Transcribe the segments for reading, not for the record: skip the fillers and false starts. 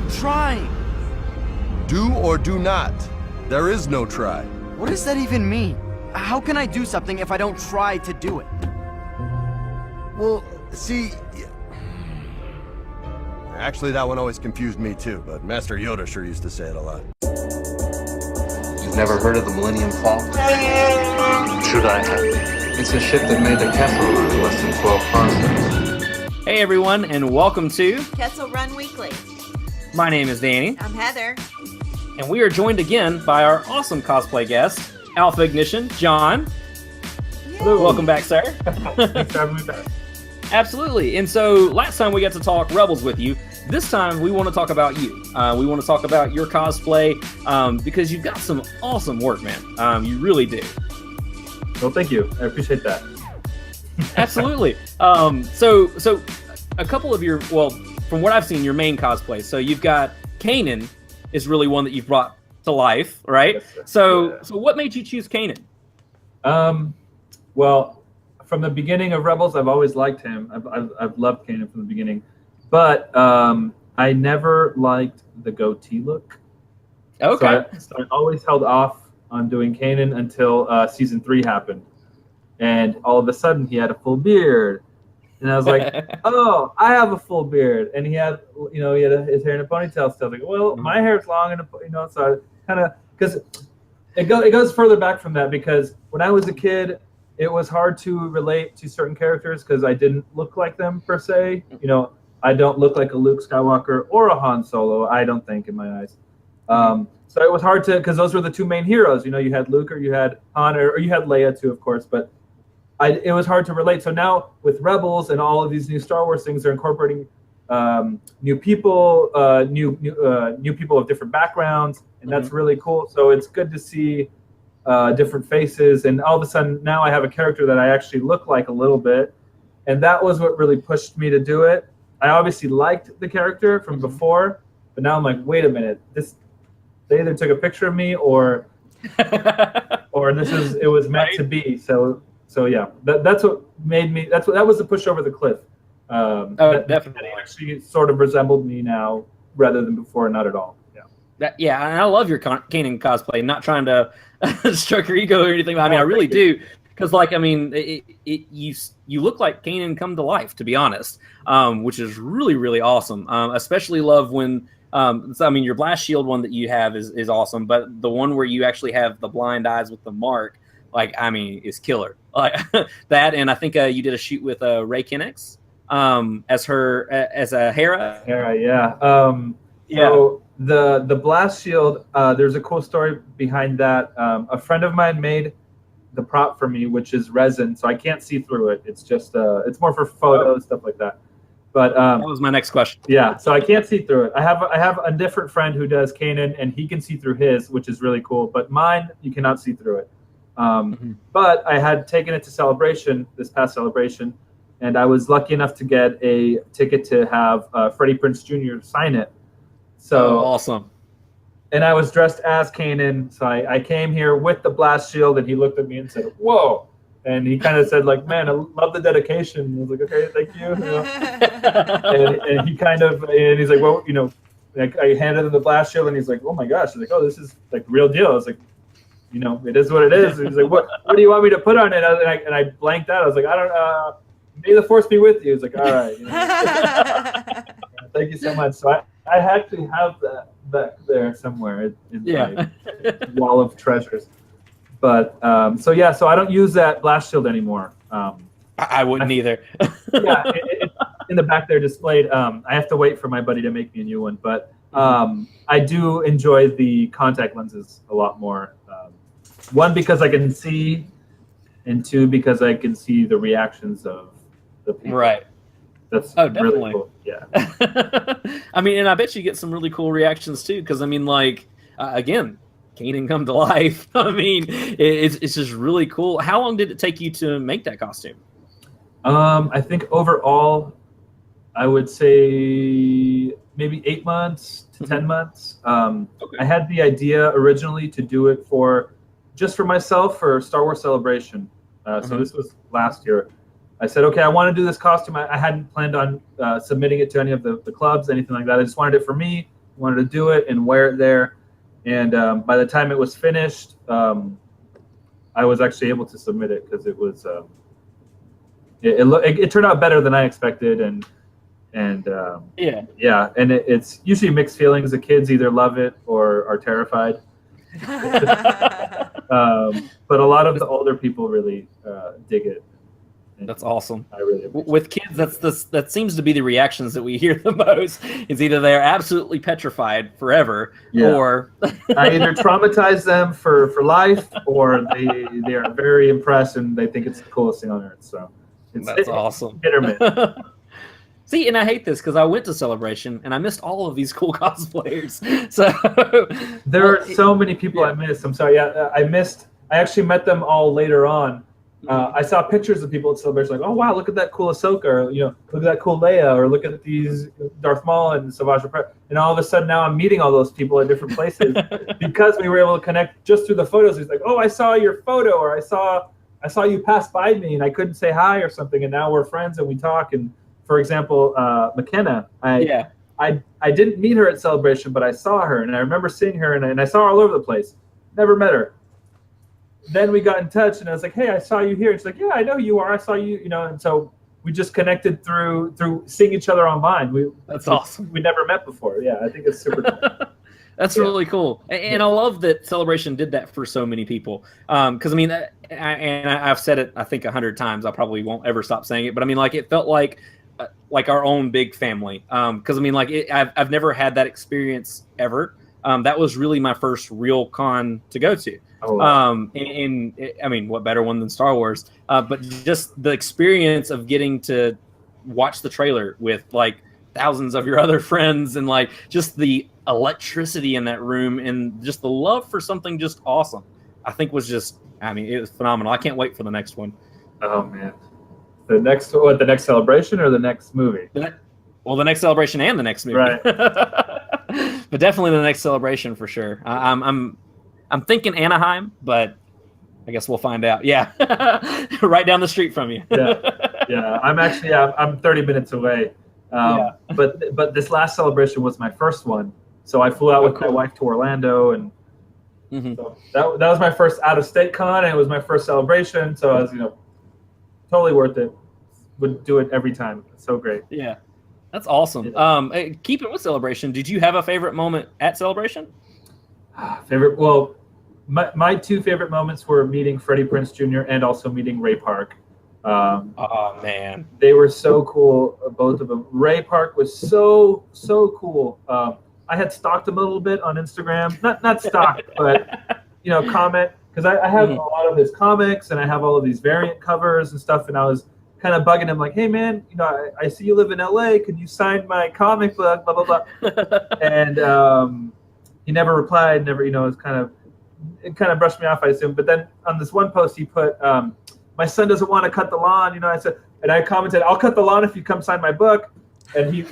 I'm trying. Do or do not. There is no try. What does that even mean? How can I do something if I don't try to do it? Well, see... Actually, that one always confused me too, but Master Yoda sure used to say it a lot. You've never heard of the Millennium Falcon? Should I have? It's a ship that made the Kessel run in less than 12 parsecs. Hey everyone, and welcome to Kessel Run Weekly. My name is Danny, I'm Heather. and we are joined again by our awesome cosplay guest, Alpha Ignition, John. Hello. Welcome back, sir. Thanks for having me back. Absolutely. And so last time we got to talk Rebels with you. This time we want to talk about you. We want to talk about your cosplay because you've got some awesome work, man. You really do. Well, thank you. I appreciate that. Absolutely. So a couple of your, well, from what I've seen, your main cosplay. So you've got Kanan is really one that you've brought to life, right? Yes, sir. So Yeah. so what made you choose Kanan? Well, from the beginning of Rebels, I've always liked him. I've loved Kanan from the beginning, but I never liked the goatee look. Okay. So I always held off on doing Kanan until season 3 happened, and all of a sudden he had a full beard, and I was like, "Oh, I have a full beard," and he had, his hair in a ponytail still. Like, well, my hair's long, and so I kind of, because it goes further back from that, because when I was a kid, it was hard to relate to certain characters because I didn't look like them per se. I don't look like a Luke Skywalker or a Han Solo, I don't think, in my eyes. So it was hard to, because those were the two main heroes. You had Luke or you had Han, or you had Leia too, of course, but it was hard to relate. So now with Rebels and all of these new Star Wars things, they're incorporating new people, new people of different backgrounds, and that's really cool. So it's good to see different faces, and all of a sudden now I have a character that I actually look like a little bit, and that was what really pushed me to do it. I obviously liked the character from before, but now I'm like, wait a minute, they either took a picture of me or it was meant to be. So yeah, that's what made me. That was the push over the cliff. Definitely. That actually sort of resembled me now rather than before, not at all. Yeah. And I love your Kanan cosplay. Not trying to stroke your ego or anything. But I mean, I really do, because you look like Kanan come to life, to be honest, which is really, really awesome. Especially love when your blast shield one that you have is awesome, but the one where you actually have the blind eyes with the mark, is killer. Like that, and I think you did a shoot with Ray Kinnex as a Hera. Hera, yeah. So the blast shield, there's a cool story behind that. A friend of mine made the prop for me, which is resin, so I can't see through it. It's just it's more for photos, stuff like that. But that was my next question. Yeah, so I can't see through it. I have a different friend who does Kanan, and he can see through his, which is really cool. But mine, you cannot see through it. But I had taken it to Celebration, this past Celebration, and I was lucky enough to get a ticket to have Freddie Prinze Jr. sign it. So awesome. And I was dressed as Kanan, so I came here with the blast shield, and he looked at me and said, "Whoa!" And he kind of said, like, "Man, I love the dedication." And I was like, "Okay, thank you." And he kind of, and he's like, "Well, I handed him the blast shield, and he's like, 'Oh my gosh!' He's like, 'Oh, this is like the real deal.' I was like, it is what it is." And he's like, "What do you want me to put on it?" And I blanked out. I was like, "I don't. May the force be with you." He's like, "All right." Thank you so much. So I actually have that back there somewhere in my wall of treasures. But so I don't use that blast shield anymore. I wouldn't either. It's in the back there displayed. I have to wait for my buddy to make me a new one. But I do enjoy the contact lenses a lot more. One, because I can see, and two, because I can see the reactions of the people. Right. That's definitely. really cool. Yeah. And I bet you get some really cool reactions too, because again, Kanan come to life. It's just really cool. How long did it take you to make that costume? I think overall, I would say maybe 8 months to 10 months. Okay. I had the idea originally to do it just for myself for Star Wars Celebration. So this was last year. I said, okay, I want to do this costume. I hadn't planned on submitting it to any of the clubs, anything like that. I just wanted it for me. wanted to do it and wear it there. And by the time it was finished, I was actually able to submit it because it was it turned out better than I expected, and and it's usually mixed feelings. The kids either love it or are terrified. But a lot of the older people really dig it. That's awesome. I really appreciate with kids. That seems to be the reactions that we hear the most. Is either they're absolutely petrified forever, or I either traumatize them for life, or they are very impressed and they think it's the coolest thing on earth. So that's awesome. Hit or miss. See, and I hate this because I went to Celebration and I missed all of these cool cosplayers. So there are so many people I missed. I'm sorry. Yeah, I actually met them all later on. I saw pictures of people at Celebration, like, oh wow, look at that cool Ahsoka, or look at that cool Leia, or look at these Darth Maul and Savage Oprah. And all of a sudden now I'm meeting all those people at different places because we were able to connect just through the photos. He's like, oh, I saw your photo, or I saw you pass by me and I couldn't say hi or something, and now we're friends and we talk. And for example, McKenna, I didn't meet her at Celebration, but I saw her, and I remember seeing her, and I saw her all over the place. Never met her. Then we got in touch, and I was like, hey, I saw you here. And she's like, yeah, I know who you are. I saw you, and so we just connected through seeing each other online. That's awesome. We never met before. Yeah, I think it's super cool. That's really cool. And I love that Celebration did that for so many people. Because, I mean, I've said it, I think, 100 times. I probably won't ever stop saying it. But, I mean, like, it felt like our own big family. Because, I mean, like, I've never had that experience ever. That was really my first real con to go to. Oh, wow. And I mean, what better one than Star Wars? But just the experience of getting to watch the trailer with like thousands of your other friends, and like just the electricity in that room, and just the love for something just awesome, I think was just, I mean, it was phenomenal. I can't wait for the next one. Oh man, the next Celebration or the next movie? Well, the next Celebration and the next movie, right? But definitely the next Celebration for sure. I'm thinking Anaheim, but I guess we'll find out. Yeah, right down the street from you. Yeah. I'm 30 minutes away. But this last Celebration was my first one, so I flew out with my wife to Orlando, and so that was my first out-of-state con, and it was my first Celebration. So I was, totally worth it. Would do it every time. It's so great. Yeah, that's awesome. Keeping with Celebration, did you have a favorite moment at Celebration? Well, my two favorite moments were meeting Freddie Prinze Jr. and also meeting Ray Park. Oh man, they were so cool, both of them. Ray Park was so cool. I had stalked him a little bit on Instagram, not stalked, but comment, because I have a lot of his comics and I have all of these variant covers and stuff, and I was kind of bugging him like, hey man, I see you live in LA, could you sign my comic book, blah blah blah. And he never replied, it kind of brushed me off, I assume. But then on this one post he put, my son doesn't want to cut the lawn, I said, and I commented, I'll cut the lawn if you come sign my book. And he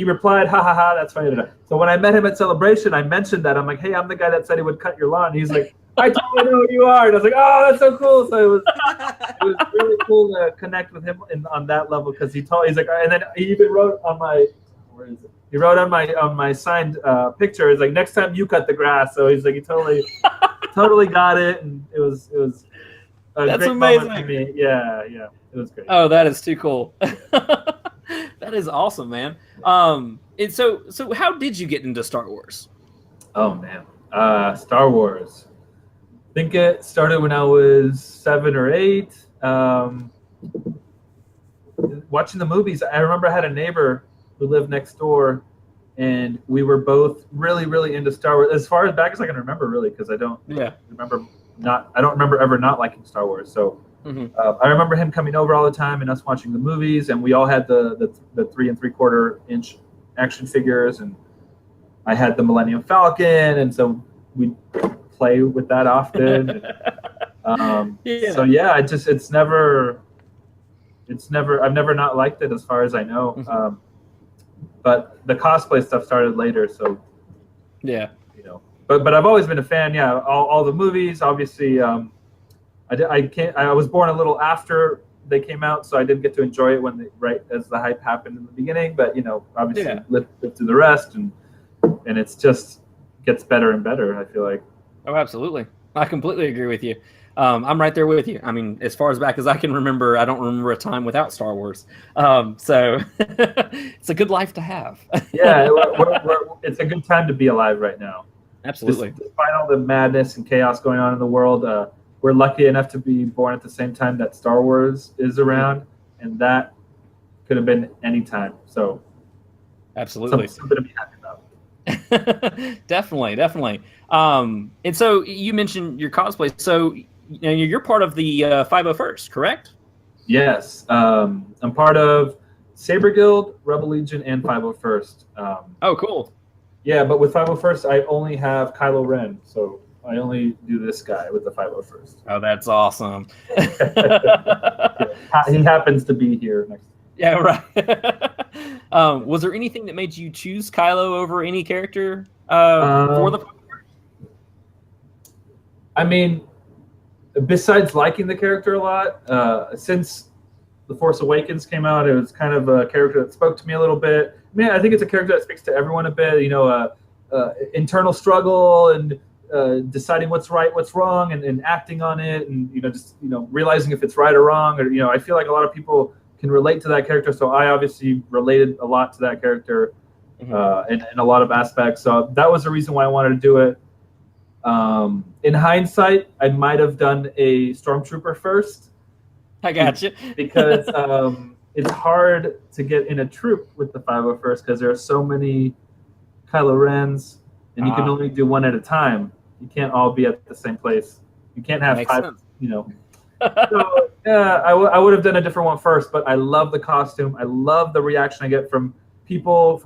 replied, ha ha ha, that's funny. So when I met him at Celebration, I mentioned that. I'm like, hey, I'm the guy that said he would cut your lawn. And he's like, I totally know who you are. And I was like, oh, that's so cool. So it was really cool to connect with him on that level, because he's like, and then he even wrote on my, where is it? He wrote on my signed picture, it's like, next time you cut the grass. So he's like, he totally got it, and it was a that's great amazing. moment to me. Yeah, it was great. Oh, that is too cool. That is awesome, man. And so how did you get into Star Wars? Oh man, Star Wars. I think it started when I was 7 or 8. Watching the movies. I remember I had a neighbor who lived next door, and we were both really, really into Star Wars. As far as back as I can remember, really, because I don't remember ever not liking Star Wars. So I remember him coming over all the time and us watching the movies, and we all had the 3 3/4 inch action figures, and I had the Millennium Falcon, and so we'd play with that often. So yeah, I've never not liked it, as far as I know. But the cosplay stuff started later, so yeah, But I've always been a fan. Yeah, all the movies. Obviously, I was born a little after they came out, so I didn't get to enjoy it right as the hype happened in the beginning. But obviously lived through the rest, and it's just gets better and better. I feel like. Oh, absolutely! I completely agree with you. I'm right there with you. I mean, as far as back as I can remember, I don't remember a time without Star Wars. So it's a good life to have. Yeah, it's a good time to be alive right now. Absolutely. Despite all the madness and chaos going on in the world, we're lucky enough to be born at the same time that Star Wars is around, and that could have been any time. So absolutely. Something to be happy about. Definitely. And so you mentioned your cosplay. So you're part of the 501st, correct? Yes. I'm part of Saber Guild, Rebel Legion, and 501st. Oh, cool. Yeah, but with 501st, I only have Kylo Ren, so I only do this guy with the 501st. Oh, that's awesome. He happens to be here next. Yeah, right. Was there anything that made you choose Kylo over any character for the? I mean, besides liking the character a lot, since The Force Awakens came out, it was kind of a character that spoke to me a little bit. I mean, I think it's a character that speaks to everyone a bit. Internal struggle and deciding what's right, what's wrong, and acting on it, and realizing if it's right or wrong. Or I feel like a lot of people can relate to that character. So I obviously related a lot to that character in a lot of aspects. So that was the reason why I wanted to do it. In hindsight, I might have done a Stormtrooper first. I got you. Because it's hard to get in a troop with the 501st because there are so many Kylo Rens, and you can only do one at a time. You can't all be at the same place. You can't have five, sense. So, yeah, I would have done a different one first, but I love the costume. I love the reaction I get from people,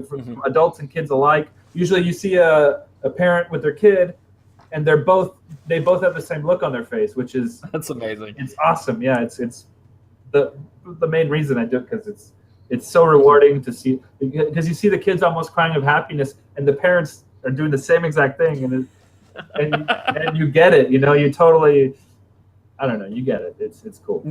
from adults and kids alike. Usually you see a parent with their kid, and they both have the same look on their face, which is that's amazing. It's awesome. Yeah, it's the main reason I do it, because it's so rewarding to see, because you see the kids almost crying of happiness, and the parents are doing the same exact thing, and you get it. You totally, I don't know, you get it. It's cool.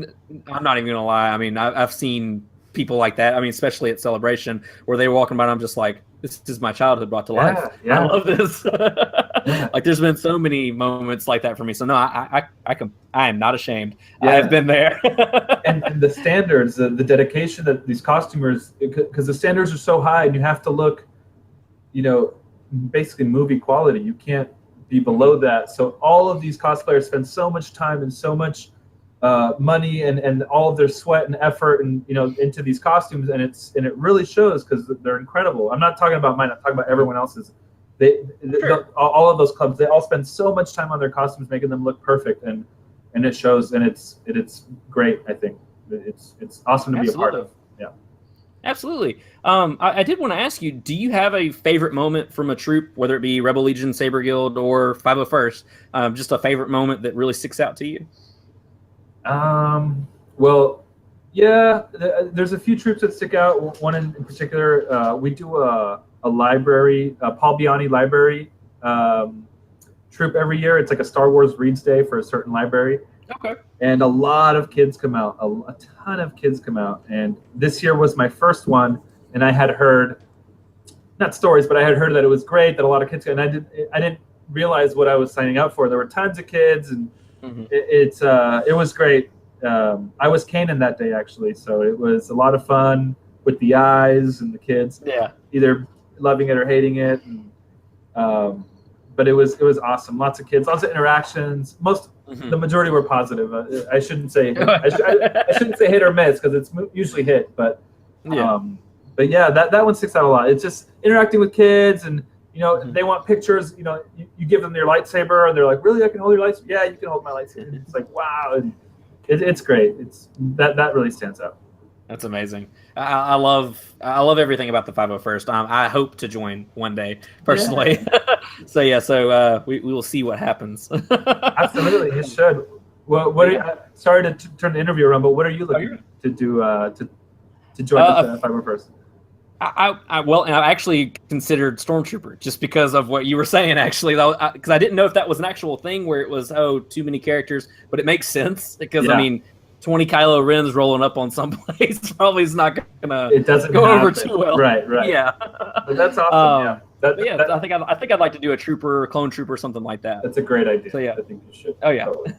I'm not even gonna lie. I mean, I've seen people like that. I mean, especially at Celebration, where they were walking by, and I'm just like, this is my childhood brought to life. Yeah. I love this. Like, there's been so many moments like that for me. So no, I am not ashamed. Yeah. I've been there. and the standards, the dedication that these costumers, because the standards are so high, and you have to look, basically movie quality. You can't be below that. So all of these cosplayers spend so much time and so much money and all of their sweat and effort and into these costumes, and it really shows, because they're incredible. I'm not talking about mine. I'm talking about everyone else's. All of those clubs, they all spend so much time on their costumes, making them look perfect, and it shows, and it's great. I think it's awesome to be a part of. Yeah, absolutely. I did want to ask you, do you have a favorite moment from a troop, whether it be Rebel Legion, Saber Guild, or 501st? Just a favorite moment that really sticks out to you? Well, yeah, there's a few troops that stick out. One in particular, we do a library, Paul Biani library troop every year. It's like a Star Wars Reads Day for a certain library. Okay. And a lot of kids come out, a ton of kids come out. And this year was my first one, and I had heard, not stories, but I had heard that it was great, that a lot of kids, and I didn't realize what I was signing up for. There were tons of kids, and it was great. I was Kanan that day, actually, so it was a lot of fun with the eyes and the kids. Yeah, either loving it or hating it. And, but it was awesome. Lots of kids, lots of interactions. The majority were positive. I shouldn't say I shouldn't say hit or miss, because it's usually hit. But yeah, that one sticks out a lot. It's just interacting with kids, and they want pictures. You give them your lightsaber, and they're like, "Really, I can hold your lightsaber?" Yeah, you can hold my lightsaber. And it's like, wow, and it's great. That really stands out. That's amazing. I love everything about the 501st. I hope to join one day personally. Yeah. So we will see what happens. Absolutely, you should. Well, sorry to turn the interview around, but what are you looking to do to join the 501st? I actually considered Stormtrooper, just because of what you were saying, actually, because I didn't know if that was an actual thing where it was too many characters, but it makes sense, because I mean, 20 Kylo Rens rolling up on someplace probably is not gonna It doesn't go over happen. too well. Right. Yeah. But that's awesome. But yeah, I think I'd like to do a trooper, clone trooper, something like that. That's a great idea. So, yeah. I think you should. Oh yeah. Totally.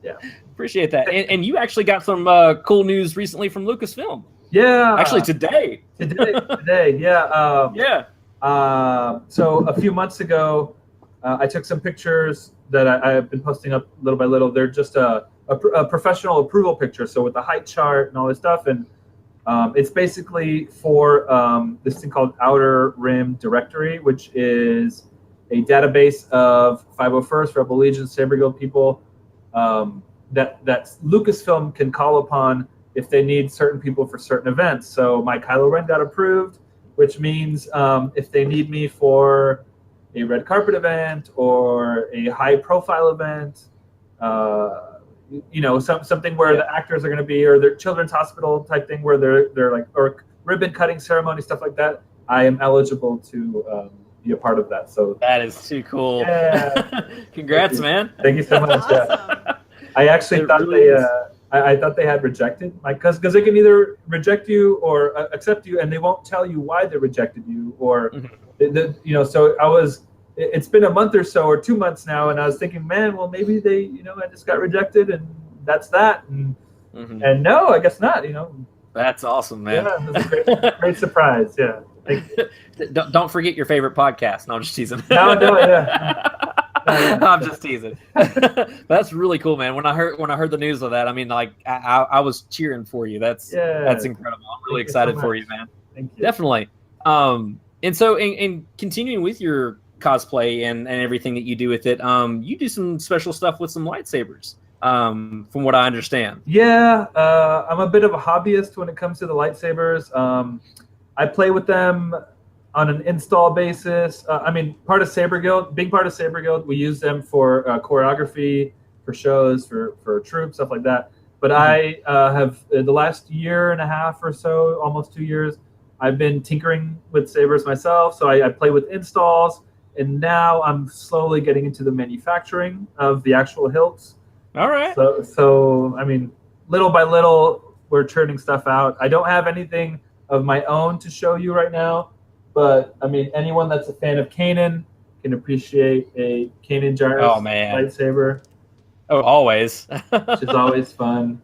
Yeah. Appreciate that. And you actually got some cool news recently from Lucasfilm. Yeah. Actually, today. Today. Yeah. Yeah. So a few months ago, I took some pictures that I've been posting up little by little. They're just a professional approval picture, so with the height chart and all this stuff. And it's basically for this thing called Outer Rim Directory, which is a database of 501st Rebel Legion Saber Guild people that Lucasfilm can call upon if they need certain people for certain events. So my Kylo Ren got approved, which means if they need me for a red carpet event or a high profile event, something where the actors are going to be, or their children's hospital type thing where they're like, or ribbon cutting ceremony, stuff like that, I am eligible to be a part of that. So that is too cool. Yeah. Congrats, man. Thank you so much. Awesome. Yeah. I actually thought I thought they had rejected, because they can either reject you or accept you, and they won't tell you why they rejected you, or So it's been a month or so, or 2 months now, and I was thinking, man, well, maybe they, I just got rejected, and that's that, and no, I guess not. That's awesome, man. Yeah, that's a great surprise. Yeah. Thank you. Don't forget your favorite podcast. No, I'm just teasing. No, yeah. I'm just teasing. That's really cool, man. When I heard the news of that, I mean, like I was cheering for you. That's incredible. I'm really excited for you, man. Thank you. Definitely. And so in continuing with your cosplay and everything that you do with it, you do some special stuff with some lightsabers, from what I understand. Yeah, I'm a bit of a hobbyist when it comes to the lightsabers. I play with them on an install basis. Being part of Saber Guild, we use them for choreography, for shows, for troops, stuff like that. But I have, the last year and a half or so, almost 2 years, I've been tinkering with sabers myself. So I play with installs, and now I'm slowly getting into the manufacturing of the actual hilts. All right. So little by little, we're churning stuff out. I don't have anything of my own to show you right now, but anyone that's a fan of Kanan can appreciate a Kanan Jarrus lightsaber. Oh, always. Which is always fun.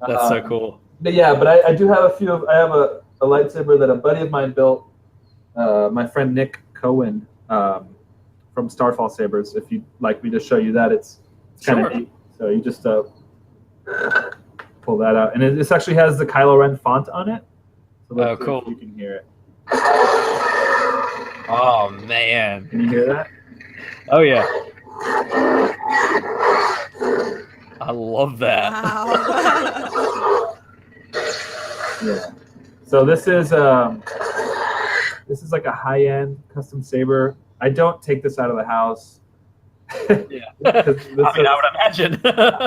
That's so cool. But I do have I have a lightsaber that a buddy of mine built, my friend Nick Cohen, from Starfall Sabers. If you'd like me to show you that, it's kind of neat. So you just pull that out, and this actually has the Kylo Ren font on it. So cool. You can hear it. Oh man! Can you hear that? Oh yeah! I love that. Wow. Yeah. So this is like a high-end custom saber. I don't take this out of the house. Yeah. I would imagine.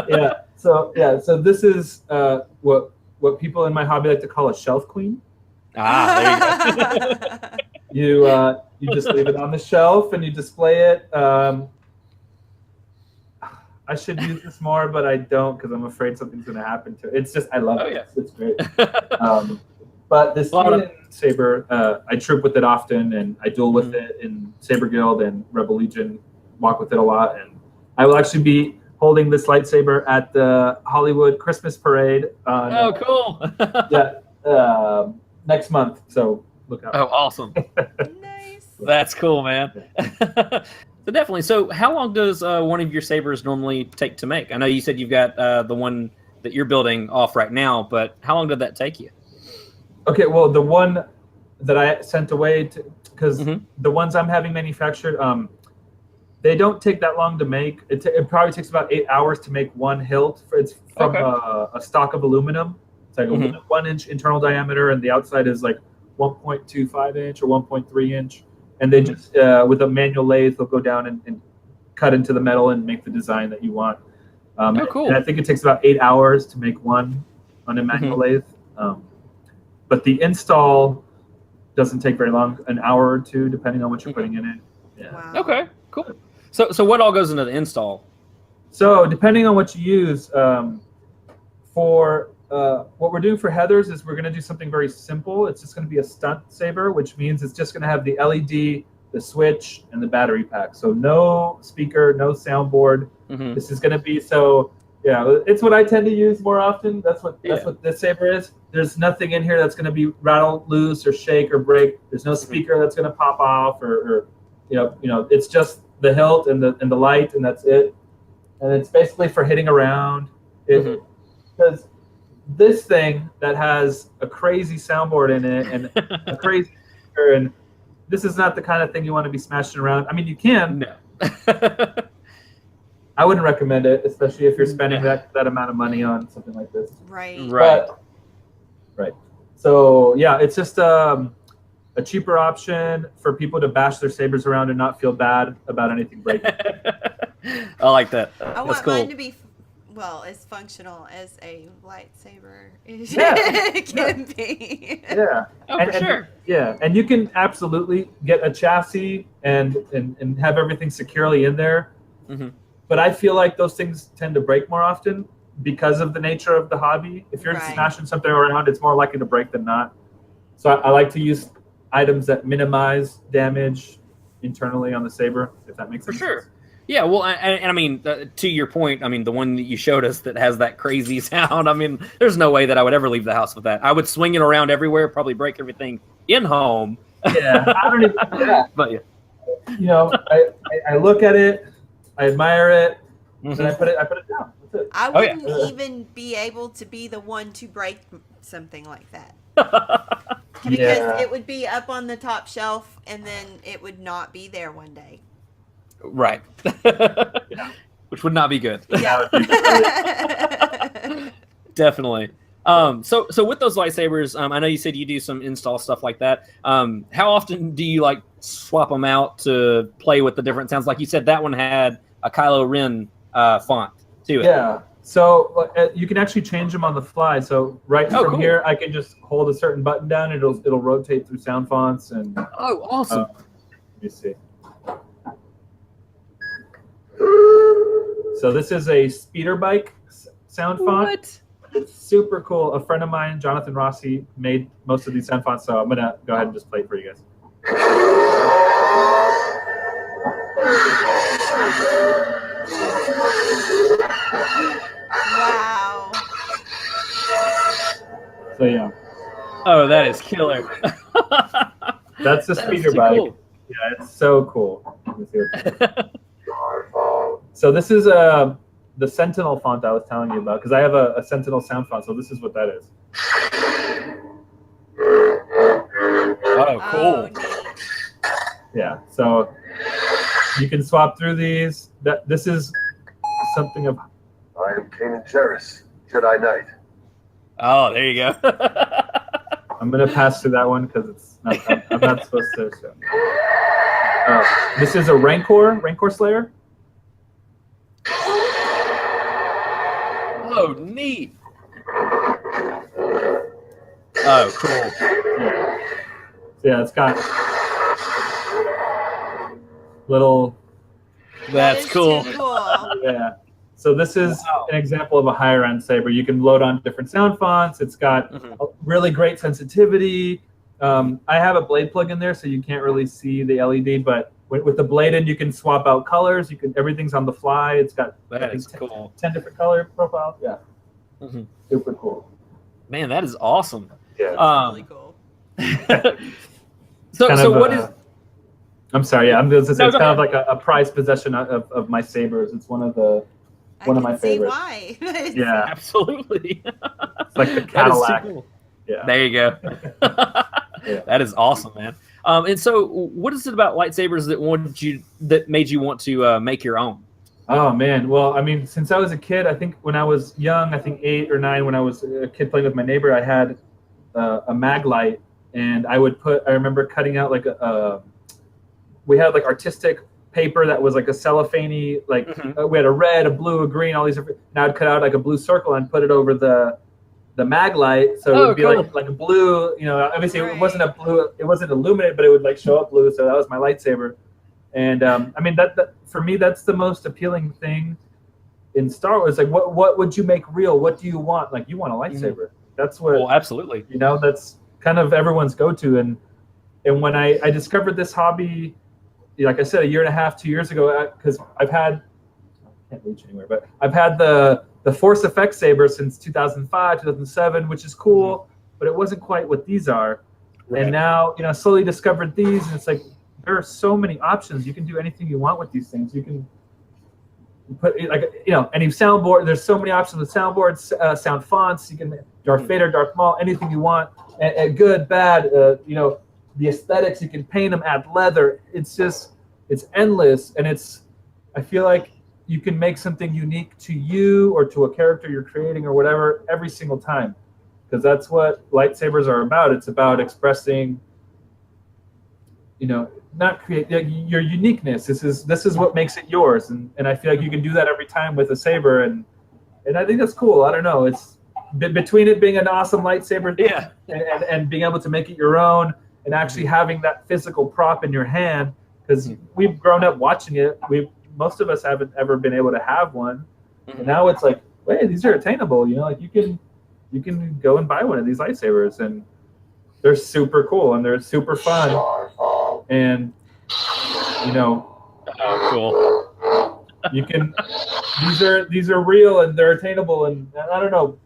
Yeah. So this is what people in my hobby like to call a shelf queen. There you go. You just leave it on the shelf and you display it. I should use this more, but I don't because I'm afraid something's going to happen to it. It's just I love it. Yeah. It's great. But this saber, I troop with it often, and I duel with it in Saber Guild and Rebel Legion. Walk with it a lot, and I will actually be holding this lightsaber at the Hollywood Christmas Parade. Cool. Next month. So look out. Oh, awesome. Nice. That's cool, man. So definitely. So how long does one of your sabers normally take to make? I know you said you've got the one that you're building off right now, but how long did that take you? Okay, well, the one that I sent away, because the ones I'm having manufactured, they don't take that long to make. It probably takes about 8 hours to make one hilt. It's from a stock of aluminum. It's like a 1 inch internal diameter, and the outside is like 1.25 inch or 1.3 inch. And they just, with a manual lathe, they'll go down and cut into the metal and make the design that you want. Cool. And I think it takes about 8 hours to make one on a manual lathe. But the install doesn't take very long, an hour or two, depending on what you're putting in it. Yeah. Wow. Okay, cool. So what all goes into the install? So depending on what you use, For what we're doing for Heather's is we're going to do something very simple. It's just going to be a stunt saber, which means it's just going to have the LED, the switch, and the battery pack. So no speaker, no soundboard. Mhm. This is going to be it's what I tend to use more often. That's what this saber is. There's nothing in here that's going to be rattle loose or shake or break. There's no speaker that's going to pop off or it's just the hilt and the light, and that's it. And it's basically for hitting around. Because this thing that has a crazy soundboard in it and a crazy speaker, and this is not the kind of thing you want to be smashing around. I mean, you can. No. I wouldn't recommend it, especially if you're spending that amount of money on something like this. Right. Right. Right. So yeah, it's just a cheaper option for people to bash their sabers around and not feel bad about anything breaking. I like that. I That's want cool. mine to be, as functional as a lightsaber can be. Yeah. Oh, for sure. Yeah, and you can absolutely get a chassis and have everything securely in there. Mhm. But I feel like those things tend to break more often because of the nature of the hobby. If you're Right. smashing something around, it's more likely to break than not. So I like to use items that minimize damage internally on the saber, if that makes For sense. sure. Yeah, well, and I mean, to your point, I mean, the one that you showed us that has that crazy sound, I mean, there's no way that I would ever leave the house with that. I would swing it around everywhere, probably break everything in home. Yeah, I don't even. Yeah. But yeah. You know, I look at it, I admire it, Mhm. and I put it down. That's it. I Oh, yeah. wouldn't even be able to be the one to break something like that. Because Yeah. it would be up on the top shelf and then it would not be there one day. Right. Which would not be good. Yeah. Definitely. So with those lightsabers, I know you said you do some install stuff like that. How often do you like swap them out to play with the different sounds? Like you said, that one had a Kylo Ren font to it. Yeah. So you can actually change them on the fly. So from cool. here, I can just hold a certain button down. And it'll rotate through sound fonts and. Oh, awesome. Let me see. So this is a speeder bike sound font. What? It's super cool. A friend of mine, Jonathan Rossi, made most of these sound fonts. So I'm gonna go ahead and just play it for you guys. Wow. So yeah, Oh, that is killer. that's the That is speeder too bike. cool. Yeah, it's so cool. Let me see what- So this is the Sentinel font I was telling you about, because I have a Sentinel sound font. So this is what that is. Oh, cool. Oh, neat. Yeah. So you can swap through these. This is something of. I am Kanan Jarrus, Jedi Knight. Oh, there you go. I'm gonna pass through that one because it's not. I'm not supposed to. So. This is a Rancor Slayer. Oh, neat. Oh, cool. Yeah, it's got little. That's That is cool. too cool. Yeah. So this is Wow. an example of a higher end saber. You can load on different sound fonts. It's got Mhm. a really great sensitivity. I have a blade plug in there, so you can't really see the LED. But with the blade in, you can swap out colors. Everything's on the fly. It's got I That think, is cool. 10 different color profiles. Yeah, Mhm. super cool. Man, that is awesome. Yeah. Really cool. So Kind so of, what is? I'm sorry. Yeah, I'm going to say No, it's go kind of ahead. like a prized possession of my sabers. It's one of my favorites. I can see why. Yeah, Absolutely. it's like the That is too Cadillac. cool. Yeah. There you go. Yeah. That is awesome, man. And so, what is it about lightsabers that made you want to make your own? Oh man, well, I mean, since I was a kid, I think when I was young, I think 8 or 9, when I was a kid playing with my neighbor, I had a mag light, and I remember cutting out like we had like artistic paper that was like a cellophane-y, like Mhm. we had a red, a blue, a green, all these different. And I'd cut out like a blue circle and put it over the mag light, so it Oh, would be cool. like a blue. You know, obviously it wasn't a Right. blue, it wasn't illuminated, but it would like show up blue. So that was my lightsaber. And I mean that for me, that's the most appealing thing in Star Wars, like what would you make real? What do you want? Like you want a lightsaber. That's what. Well, absolutely. That's kind of everyone's go-to. And when I discovered this hobby, like I said, 1.5 years, 2 years ago, because I can't reach anywhere, but I've had the Force Effects saber since 2005, 2007, which is cool, but it wasn't quite what these are. Right. And now, slowly discovered these, and it's like there are so many options. You can do anything you want with these things. You can put any soundboard. There's so many options with soundboards, sound fonts. You can Darth Vader, Darth Maul, anything you want. And good, bad. The aesthetics. You can paint them, add leather. It's endless, and I feel like you can make something unique to you or to a character you're creating or whatever every single time, because that's what lightsabers are about. It's about expressing, not create your uniqueness. This is what makes it yours, and I feel like you can do that every time with a saber, and I think that's cool. I don't know. It's between it being an awesome lightsaber, and being able to make it your own, and actually having that physical prop in your hand, because we've grown up watching it. Most of us haven't ever been able to have one, and now it's like, wait, these are attainable. Like you can go and buy one of these lightsabers, and they're super cool and they're super fun, and cool. You can. These are real and they're attainable, and I don't know.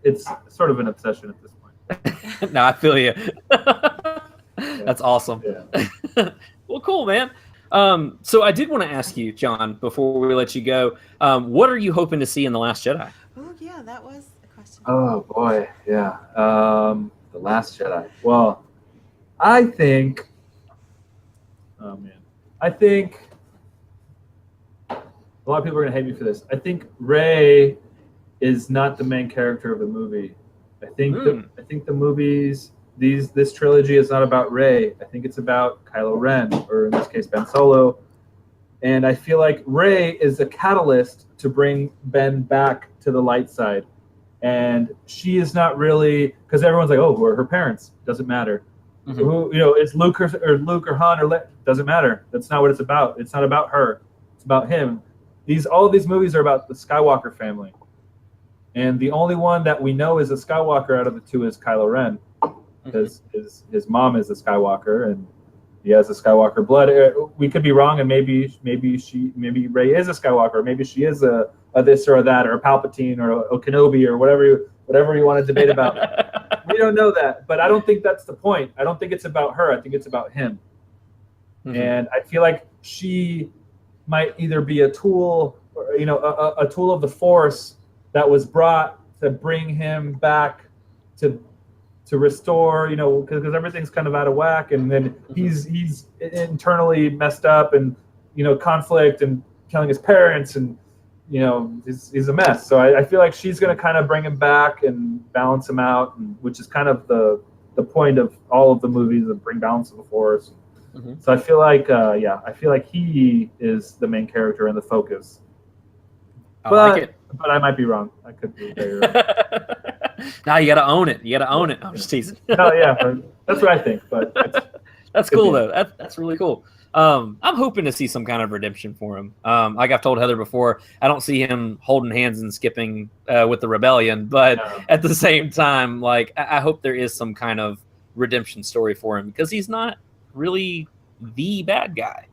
It's sort of an obsession at this point. No, I feel you. That's awesome. Yeah. Well, cool, man. So I did want to ask you, John, before we let you go, what are you hoping to see in The Last Jedi? Oh, yeah, that was a question. Oh, boy, yeah. The Last Jedi. Well, I think a lot of people are going to hate me for this. I think Rey is not the main character of the movie. I think the movies... This trilogy is not about Rey. I think it's about Kylo Ren, or in this case, Ben Solo. And I feel like Rey is a catalyst to bring Ben back to the light side. And she is not really, because everyone's like, oh, who are her parents? Doesn't matter. Who, it's Luke or Han or doesn't matter. That's not what it's about. It's not about her. It's about him. All of these movies are about the Skywalker family. And the only one that we know is a Skywalker out of the two is Kylo Ren. Because his mom is a Skywalker and he has a Skywalker blood. We could be wrong, and maybe Rey is a Skywalker, maybe she is a this or a that, or a Palpatine or a Kenobi, or whatever you want to debate about. We don't know that, but I don't think that's the point. I don't think it's about her. I think it's about him. And I feel like she might either be a tool, or, a tool of the Force that was brought to bring him back to restore, because everything's kind of out of whack, and then he's internally messed up, and conflict, and killing his parents, and he's a mess. So I feel like she's going to kind of bring him back and balance him out, which is kind of the point of all of the movies, of bring balance to the Force. So I feel like he is the main character and the focus. But I might be wrong. I could be very wrong. No, you got to own it. I'm just teasing. No, yeah, that's what I think. But that's cool though. That's really cool. I'm hoping to see some kind of redemption for him. Like I've told Heather before, I don't see him holding hands and skipping with the rebellion, but at the same time, like I hope there is some kind of redemption story for him, because he's not really the bad guy.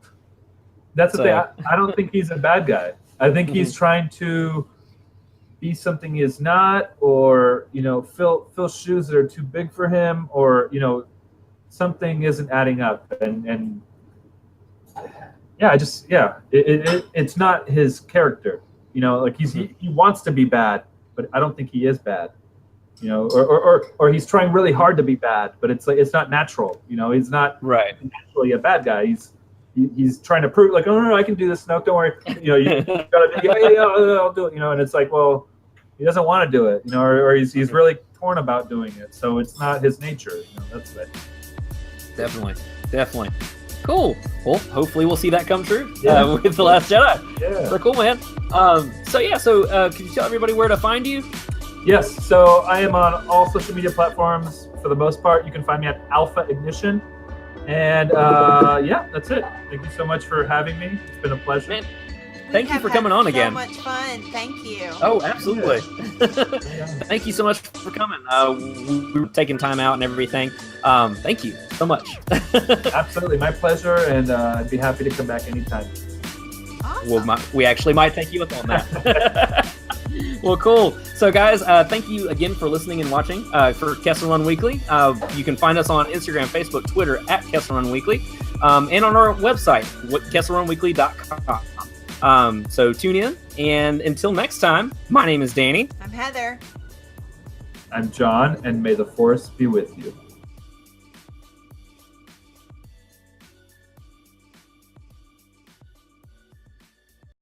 That's the thing. I don't think he's a bad guy. I think he's trying to be something he is not, or fill shoes that are too big for him, or something isn't adding up, and it's not his character. Like he wants to be bad, but I don't think he is bad. Or he's trying really hard to be bad, but it's like it's not natural. He's not naturally a bad guy. He's trying to prove, like, oh no, I can do this. No, don't worry. You gotta, I'll do it. And it's like, well, he doesn't want to do it. Or he's really torn about doing it. So it's not his nature. That's it. Definitely. Cool. Well, hopefully we'll see that come true with The Last Jedi. Yeah. So cool, man. So can you tell everybody where to find you? Yes. So I am on all social media platforms for the most part. You can find me at Alpha Ignition. And that's it. Thank you so much for having me. It's been a pleasure. Man, thank you for coming on again. So much fun. Thank you. Oh, absolutely. Thank you so much for coming. We were taking time out and everything. Thank you so much. Absolutely, my pleasure, and I'd be happy to come back anytime. Awesome. We actually might take you up on that. Well, cool. So, guys, thank you again for listening and watching for Kessel Run Weekly. You can find us on Instagram, Facebook, Twitter at Kessel Run Weekly, and on our website, kesselrunweekly.com. So tune in, and until next time, my name is Danny. I'm Heather. I'm John, and may the force be with you.